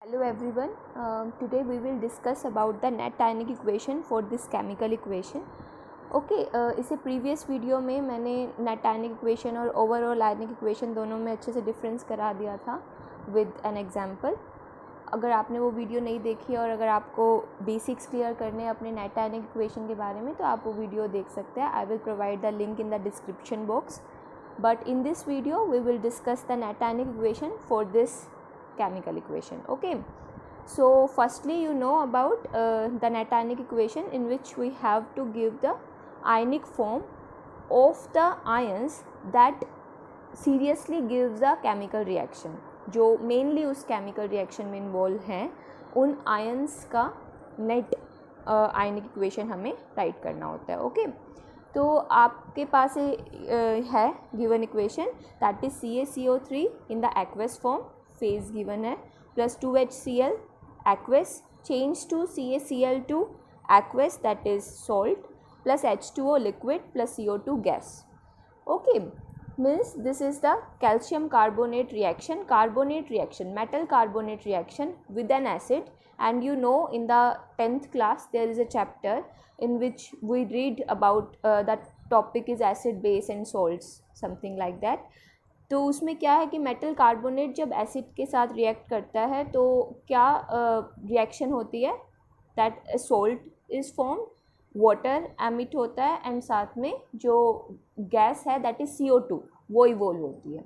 Hello everyone. Today we will discuss about the net ionic equation for this chemical equation. इसे previous video में मैंने net ionic equation और overall ionic equation दोनों में अच्छे से डिफरेंस करा दिया था विद एन एग्जांपल. अगर आपने वो वीडियो नहीं देखी और अगर आपको बेसिक्स क्लियर करने हैं अपने नेट आयनिक इक्वेशन के बारे में तो आप वो वीडियो देख सकते हैं. I will provide the link in the description box. But in this video we will discuss the net ionic equation for this chemical equation. Okay, so firstly you know about the net ionic equation in which we have to give the ionic form of the ions that seriously gives a chemical reaction. जो mainly उस chemical reaction में involve हैं उन ions का net ionic equation हमें write करना होता है. Okay, तो आपके पास है given equation that is CaCO3 in the aqueous form, phase given है, plus 2HCl aqueous change to CaCl2 aqueous that is salt plus H2O liquid plus CO2 gas. Okay, means this is the calcium carbonate reaction metal carbonate reaction with an acid. And you know in the 10th class there is a chapter in which we read about that topic is acid base and salts, something like that. तो उसमें क्या है कि metal carbonate जब acid के साथ react करता है तो क्या रिएक्शन होती है, that salt is form, water emit होता है एंड साथ में जो गैस है दैट इज़ CO2 वो इवोल्व होती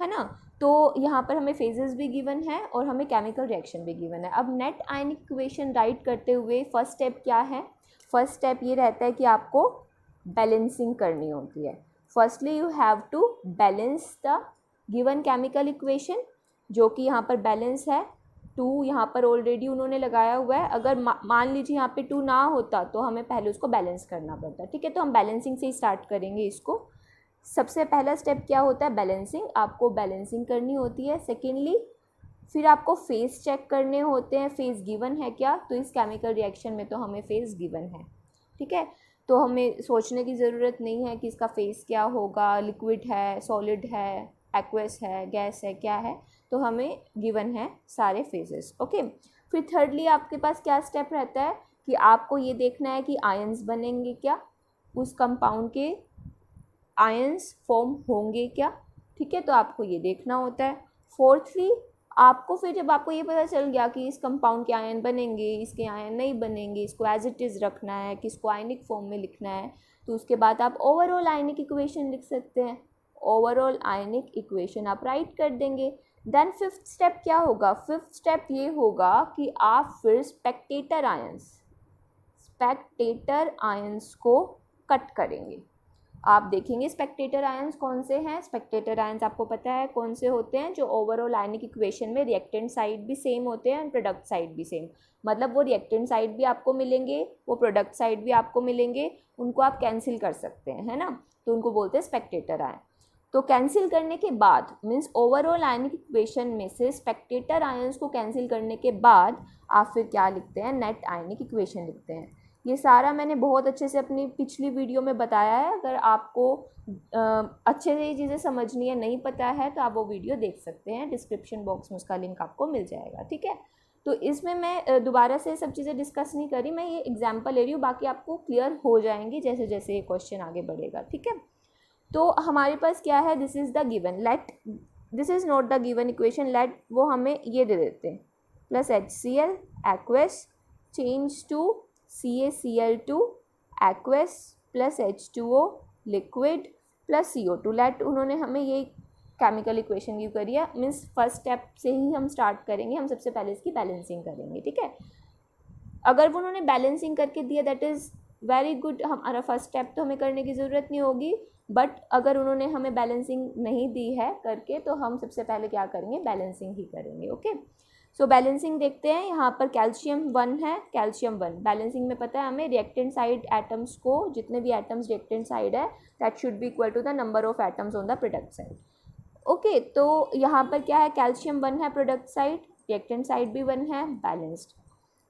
है ना. तो यहाँ पर हमें फेजेस भी गिवन है और हमें केमिकल रिएक्शन भी गिवन है. अब नेट आयनिक इक्वेशन राइट करते हुए फर्स्ट स्टेप क्या है, फर्स्ट स्टेप ये रहता है कि आपको बैलेंसिंग करनी होती है. Firstly you have to balance the given chemical equation, जो कि यहाँ पर बैलेंस है 2 यहाँ पर ऑलरेडी उन्होंने लगाया हुआ है. अगर मान लीजिए यहाँ पे 2 ना होता तो हमें पहले उसको बैलेंस करना पड़ता. ठीक है, तो हम बैलेंसिंग से ही स्टार्ट करेंगे इसको. सबसे पहला स्टेप क्या होता है, बैलेंसिंग. आपको बैलेंसिंग करनी होती है. सेकेंडली फिर आपको फेज चेक करने होते हैं, फेज गिवन है क्या, तो इस केमिकल रिएक्शन में तो हमें फेज गिवन है. ठीक है, तो हमें सोचने की ज़रूरत नहीं है कि इसका फेस क्या होगा, लिक्विड है, सॉलिड है, एक्वस है, गैस है, क्या है, तो हमें गिवन है सारे फेजेस. ओके, फिर थर्डली आपके पास क्या स्टेप रहता है कि आपको ये देखना है कि आयंस बनेंगे क्या, उस कंपाउंड के आयंस फॉर्म होंगे क्या. ठीक है, तो आपको ये देखना होता है. फोर्थली आपको फिर जब आपको ये पता चल गया कि इस कंपाउंड के आयन बनेंगे, इसके आयन नहीं बनेंगे, इसको एज इट इज़ रखना है, किसको आयनिक फॉर्म में लिखना है, तो उसके बाद आप ओवरऑल आयनिक इक्वेशन लिख सकते हैं. ओवरऑल आयनिक इक्वेशन आप राइट कर देंगे. देन फिफ्थ स्टेप क्या होगा, फिफ्थ स्टेप ये होगा कि आप फिर स्पेक्टेटर आयंस को कट करेंगे. आप देखेंगे स्पेक्टेटर आयंस कौन से हैं. स्पेक्टेटर आयंस आपको पता है कौन से होते हैं, जो ओवरऑल आयनिक इक्वेशन में रिएक्टेंट साइड भी सेम होते हैं एंड प्रोडक्ट साइड भी सेम. मतलब वो रिएक्टेंट साइड भी आपको मिलेंगे, वो प्रोडक्ट साइड भी आपको मिलेंगे, उनको आप कैंसिल कर सकते हैं, है ना, तो उनको बोलते हैं स्पेक्टेटर आयन. तो कैंसिल करने के बाद मीन्स ओवरऑल आयनिक इक्वेशन में से स्पेक्टेटर आयंस को कैंसिल करने के बाद आप फिर क्या लिखते हैं, नेट आयनिक इक्वेशन लिखते हैं. ये सारा मैंने बहुत अच्छे से अपनी पिछली वीडियो में बताया है. अगर आपको अच्छे से ये चीज़ें समझनी है, नहीं पता है, तो आप वो वीडियो देख सकते हैं, डिस्क्रिप्शन बॉक्स में उसका लिंक आपको मिल जाएगा. ठीक है, तो इसमें मैं दोबारा से सब चीज़ें डिस्कस नहीं करी, मैं ये एग्जाम्पल ले रही हूँ, बाकी आपको क्लियर हो जाएंगी जैसे जैसे ये क्वेश्चन आगे बढ़ेगा. ठीक है, तो हमारे पास क्या है, this is the given, let this is not the given equation, let वो हमें ये दे देते हैं, plus HCl aqueous change to CaCl2 aqueous plus H2O liquid plus CO2. Let उन्होंने हमें ये केमिकल इक्वेशन गिव करी है. मीन्स फर्स्ट स्टेप से ही हम स्टार्ट करेंगे, हम सबसे पहले इसकी बैलेंसिंग करेंगे. ठीक है, अगर वो उन्होंने बैलेंसिंग करके दिया दैट इज़ वेरी गुड, हमारा फर्स्ट स्टेप तो हमें करने की ज़रूरत नहीं होगी. बट अगर उन्होंने हमें बैलेंसिंग नहीं दी है करके तो हम सबसे पहले क्या करेंगे, बैलेंसिंग ही करेंगे. ओके, सो बैलेंसिंग देखते हैं. यहाँ पर कैल्शियम 1 है, कैल्शियम 1 बैलेंसिंग में पता है हमें रिएक्टेंट साइड एटम्स को, जितने भी एटम्स रिएक्टेंट साइड है that should be equal to the number of atoms on the product side. Okay, तो यहाँ पर क्या है, कैल्शियम 1 है प्रोडक्ट साइड, रिएक्टेंट साइड भी 1 है, बैलेंस्ड.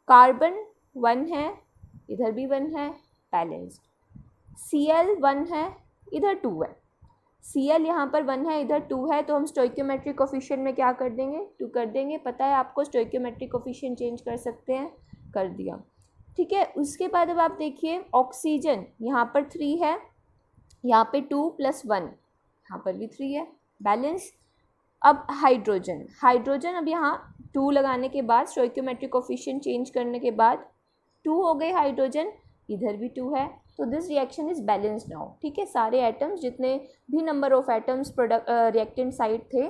कार्बन 1 है, इधर भी 1 है, बैलेंस्ड. Cl 1 है, इधर 2 है. Cl यहाँ पर 1 है, इधर 2 है, तो हम स्टोइकियोमेट्रिक कोफिशिएंट में क्या कर देंगे, 2 कर देंगे। पता है आपको स्टोइकियोमेट्रिक कोफिशिएंट चेंज कर सकते हैं, कर दिया, ठीक है। उसके बाद अब आप देखिए ऑक्सीजन यहाँ पर 3 है, यहाँ पे 2 + 1, यहाँ पर भी 3 है, बैलेंस। अब हाइड्रोजन, हाइड्रोजन अब यहाँ 2 लगाने के बाद स्टोइकियोमेट्रिक कोफिशिएंट चेंज करने के बाद 2 हो गए हाइड्रोजन, इधर भी 2 है, तो this reaction is balanced now, ठीक है। सारे एटम्स, जितने भी number of atoms product reactant side थे,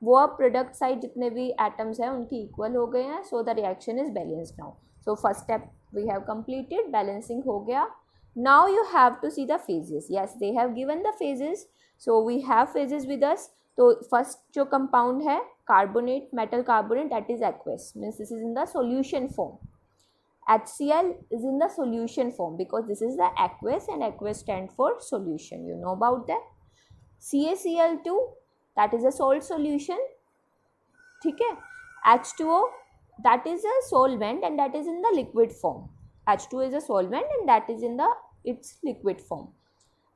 वो अब प्रोडक्ट साइड जितने भी एटम्स हैं उनकी इक्वल हो गए हैं, so the reaction is balanced now. So first step we have completed, balancing हो गया। Now you have to see the phases, yes they have given the phases, so we have phases with us. तो first जो compound है carbonate, metal carbonate, that is aqueous, means this is in the solution form. HCl is in the solution form because this is the aqueous and aqueous stand for solution. You know about that. CaCl2, that is a salt solution. ठीक है. H2O, that is a solvent and that is in the liquid form. H2O is a solvent and that is in the its liquid form.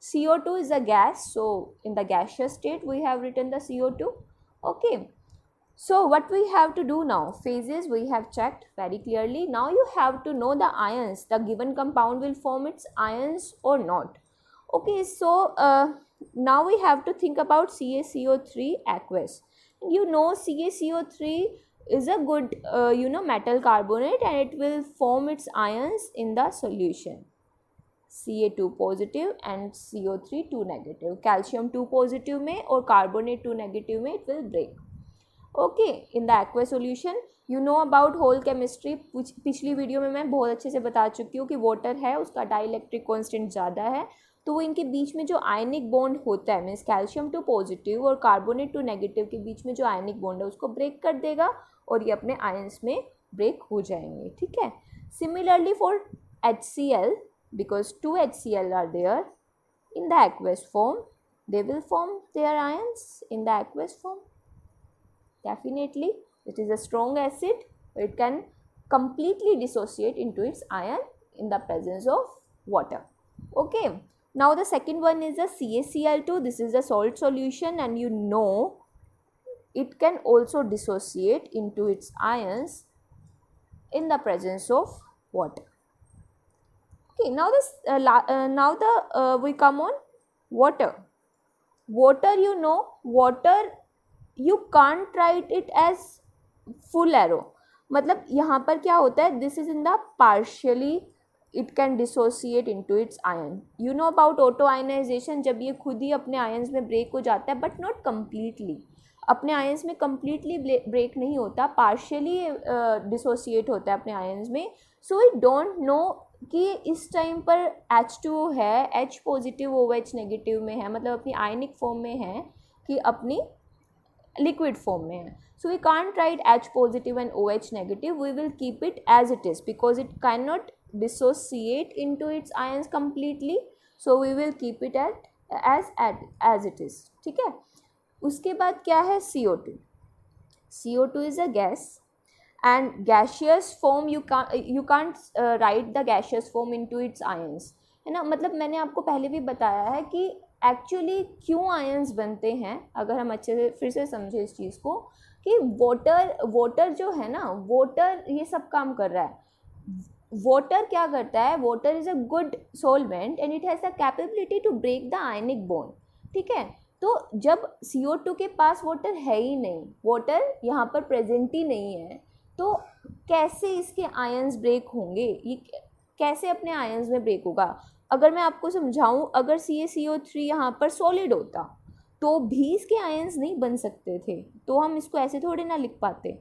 CO2 is a gas, so in the gaseous state we have written the CO2. Okay. So what we have to do now, phases we have checked very clearly. Now you have to know the ions, the given compound will form its ions or not. Okay, so now we have to think about CaCO3 aqueous. You know CaCO3 is a good metal carbonate and it will form its ions in the solution. Ca2 positive and CO3 2 negative. Calcium 2 positive में और carbonate 2 negative में it will break. Okay, in the aqua solution you know about whole chemistry. पिछली video में मैं बहुत अच्छे से बता चुकी हूँ कि वाटर है, उसका डाइलेक्ट्रिक कांस्टेंट ज़्यादा है, तो वो इनके बीच में जो आयनिक बॉन्ड होता है, मीन्स कैल्शियम 2 पॉजिटिव और कार्बोनेट 2 नेगेटिव के बीच में जो आयनिक बॉन्ड है उसको ब्रेक कर देगा और ये अपने आयंस में ब्रेक हो जाएंगे, ठीक है। Similarly for HCl, because 2 HCl are there in the aqueous form, they will form their ions in the aqueous form. Definitely, it is a strong acid. It can completely dissociate into its ion in the presence of water. Okay. Now the second one is the CaCl2. This is a salt solution, and you know it can also dissociate into its ions in the presence of water. Okay. Now this we come on water. Water, you know, water. You can't write it as full arrow. मतलब यहाँ पर क्या होता है, this is in the partially it can dissociate into its ion. You know about auto ionization, जब ये खुद ही अपने आयंस में ब्रेक हो जाता है, बट नॉट कम्प्लीटली. अपने आयंस में कम्प्लीटली ब्रेक नहीं होता, पार्शियली डिसोसिएट होता है अपने आयंस में. सो वी डोंट नो कि इस टाइम पर H2O है, H पॉजिटिव OH नेगेटिव में है, मतलब अपनी आयनिक फॉर्म में है कि अपनी liquid form में है. So we can't write H positive and OH negative. We will keep it as it is because it cannot dissociate into its ions completely. So we will keep it as it is. ठीक है. उसके बाद क्या है CO2. CO2 is a gas and gaseous form you can't write the gaseous form into its ions. है ना, मतलब मैंने आपको पहले भी बताया है कि एक्चुअली क्यों आयंस बनते हैं. अगर हम अच्छे से फिर से समझें इस चीज़ को कि वाटर जो है ना, वाटर ये सब काम कर रहा है. वाटर क्या करता है, water is a good solvent and it has the capability to break the ionic bond, ठीक है. तो जब CO2 के पास वाटर है ही नहीं, वाटर यहाँ पर प्रेजेंट ही नहीं है, तो कैसे इसके आयंस ब्रेक होंगे, ये कैसे अपने आयंस में ब्रेक होगा. अगर मैं आपको समझाऊं, अगर CaCO3 यहाँ पर सॉलिड होता तो भी इसके आयंस नहीं बन सकते थे, तो हम इसको ऐसे थोड़े ना लिख पाते.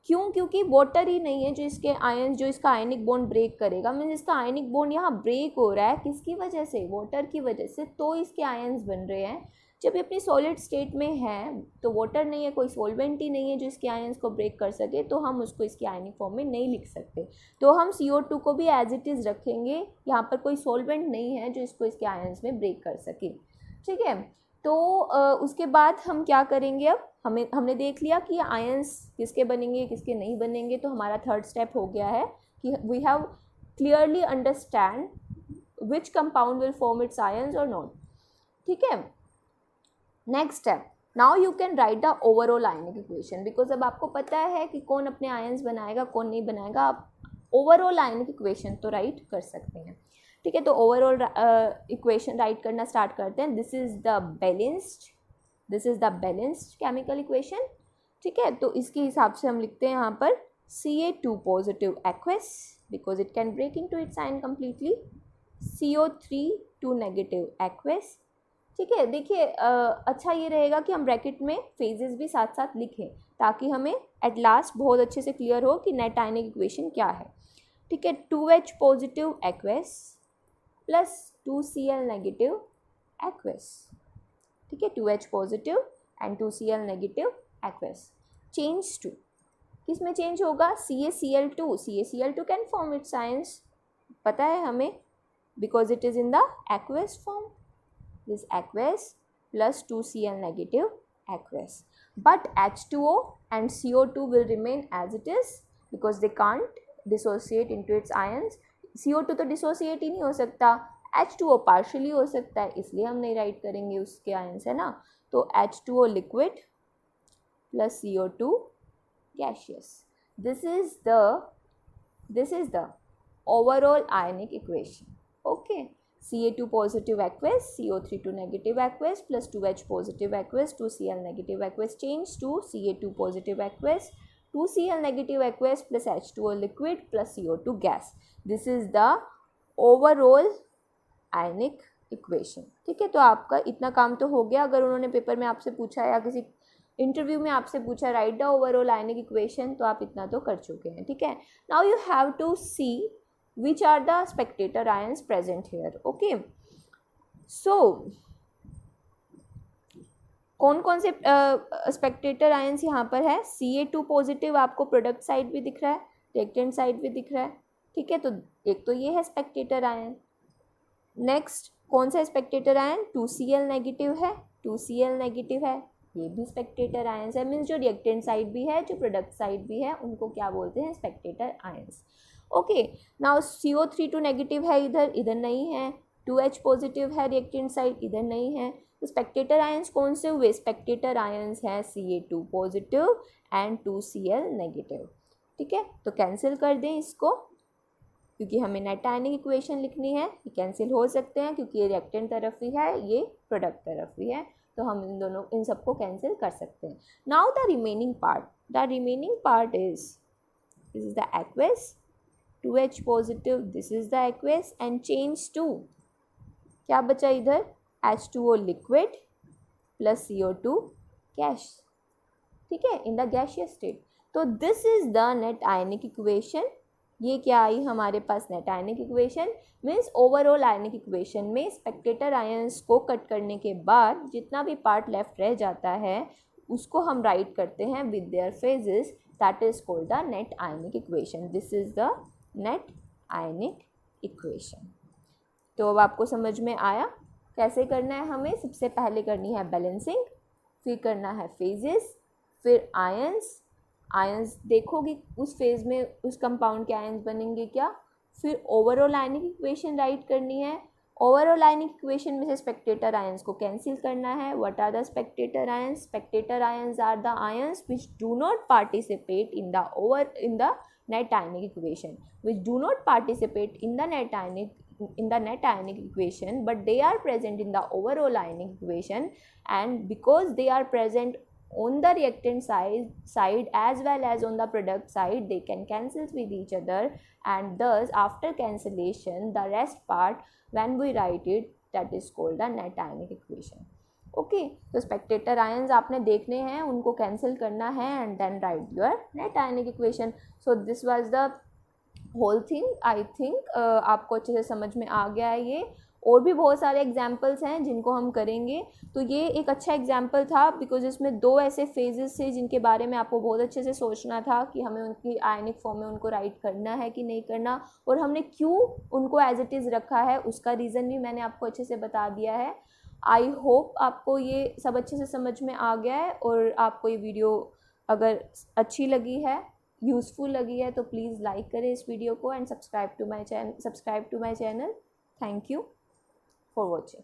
क्यों? क्योंकि वाटर ही नहीं है जो इसके आयंस, जो इसका आयनिक बॉन्ड ब्रेक करेगा. मीन्स इसका आयनिक बॉन्ड यहाँ ब्रेक हो रहा है, किसकी वजह से, वाटर की वजह से, तो इसके आयंस बन रहे हैं. जब ये अपनी सॉलिड स्टेट में है तो वाटर नहीं है, कोई सॉल्वेंट ही नहीं है जो इसके आयंस को ब्रेक कर सके, तो हम उसको इसकी आयनिक फॉर्म में नहीं लिख सकते. तो हम CO2 को भी एज इट इज़ रखेंगे, यहाँ पर कोई सॉल्वेंट नहीं है जो इसको इसके आयंस में ब्रेक कर सके, ठीक है. तो उसके बाद हम क्या करेंगे, अब हमने देख लिया कि आयंस किसके बनेंगे किसके नहीं बनेंगे. तो हमारा थर्ड स्टेप हो गया है कि we have clearly understand which compound will form its ions और नॉट, ठीक है. Next step, now you can write the overall ionic equation, because अब आपको पता है कि कौन अपने आयंस बनाएगा कौन नहीं बनाएगा, आप ओवरऑल आयनिक इक्वेशन तो राइट कर सकते हैं। ठीक है, तो ओवरऑल इक्वेशन राइट करना स्टार्ट करते हैं। This is the balanced chemical equation. ठीक है, तो इसके हिसाब से हम लिखते हैं यहाँ पर Ca2 positive aqueous because it can break into its ion completely, CO3 2 negative aqueous. ठीक है, देखिए अच्छा ये रहेगा कि हम ब्रैकेट में फेजेस भी साथ साथ लिखें ताकि हमें एट लास्ट बहुत अच्छे से क्लियर हो कि नेट आयनिक इक्वेशन क्या है। ठीक है, 2H positive aqueous plus 2Cl negative aqueous. ठीक है, 2H positive and 2Cl negative aqueous. Change to किस में चेंज होगा? CaCl2 can form its ions, पता है हमें, because it is in the aqueous form, this aqueous plus 2Cl negative aqueous, but H2O and CO2 will remain as it is because they can't dissociate into its ions. CO2 तो dissociate ही नहीं हो सकता, H2O partially हो सकता है, इसलिए हम नहीं राइट करेंगे उसके आयंस, है ना। तो H2O liquid plus CO2 gaseous. This is the overall ionic equation. Okay. Ca2 positive aqueous, CO3 2 negative aqueous plus 2H positive aqueous, 2Cl negative aqueous change to Ca2 positive aqueous, 2Cl negative aqueous plus H2O liquid plus CO2 gas. This is the overall ionic equation. ठीक है, तो आपका इतना काम तो हो गया। अगर उन्होंने पेपर में आपसे पूछा या किसी इंटरव्यू में आपसे पूछा write the overall ionic equation, तो आप इतना तो कर चुके हैं। ठीक है, now you have to see which are the spectator ions present here. Okay, so कौन कौन से स्पेक्टेटर आयंस यहाँ पर है? Ca2 पॉजिटिव आपको प्रोडक्ट साइड भी दिख रहा है, रिएक्टेंट साइड भी दिख रहा है। ठीक है, तो एक तो ये है स्पेक्टेटर आयन। नेक्स्ट कौन सा स्पेक्टेटर आयन? 2Cl नेगेटिव है, 2Cl नेगेटिव है, ये भी स्पेक्टेटर आयंस है। मीन्स जो रिएक्टेंट साइड भी है जो प्रोडक्ट साइड भी है उनको क्या बोलते हैं? Spectator ions. Okay, now CO3 2 negative है, इधर नहीं है, 2H पॉजिटिव है रिएक्टेंट साइड, इधर नहीं है। तो स्पेक्टेटर आयंस कौन से हुए? स्पेक्टेटर आयंस हैं Ca2 positive and 2Cl negative. ठीक है, तो कैंसिल कर दें इसको क्योंकि हमें नेट आयनिक इक्वेशन लिखनी है। ये कैंसिल हो सकते हैं क्योंकि ये रिएक्टेंट तरफ भी है, ये प्रोडक्ट तरफ भी है, तो हम इन सबको कैंसिल कर सकते हैं। Now the remaining part is this is the aqueous, 2H positive, this is the aqueous and change to क्या बचा इधर? H2O liquid plus CO2 gas. ठीक है, इन द गैसियस स्टेट। तो this is the net ionic equation. ये क्या आई हमारे पास? Net ionic equation. Means overall ionic equation में स्पेक्टेटर आयंस को कट करने के बाद जितना भी पार्ट लेफ्ट रह जाता है उसको हम राइट करते हैं with their phases, that is called the net ionic equation. This is the net ionic equation. तो अब आपको समझ में आया कैसे करना है हमें? सबसे पहले करनी है बैलेंसिंग, फिर करना है फेजेस, फिर आयंस देखोगे उस फेज में उस कंपाउंड के आयंस बनेंगे क्या, फिर ओवरऑल आयनिक इक्वेशन राइट करनी है। ओवरऑल आयनिक इक्वेशन में से स्पेक्टेटर आयंस को कैंसिल करना है। What are the spectator ions? Spectator ions are the ions which do not participate in the net ionic equation, which do not participate in the net ionic equation, but they are present in the overall ionic equation, and because they are present on the reactant side as well as on the product side, they can cancel with each other, and thus after cancellation the rest part when we write it, that is called the net ionic equation. Okay, तो spectator ions आपने देखने हैं, उनको cancel करना है and then write your net ionic equation. So this was the whole thing. I think आपको अच्छे से समझ में आ गया है ये। और भी बहुत सारे एग्जाम्पल्स हैं जिनको हम करेंगे। तो ये एक अच्छा एग्जाम्पल था बिकॉज इसमें दो ऐसे फेजेस थे जिनके बारे में आपको बहुत अच्छे से सोचना था कि हमें उनकी आयनिक फॉर्म में उनको राइट करना है कि नहीं करना, और हमने क्यों उनको एज इट इज़ रखा है उसका रीज़न भी मैंने आपको अच्छे से बता दिया है। आई होप आपको ये सब अच्छे से समझ में आ गया है, और आपको ये वीडियो अगर अच्छी लगी है, यूज़फुल लगी है, तो प्लीज़ लाइक करें इस वीडियो को and subscribe to my channel. Thank you for watching.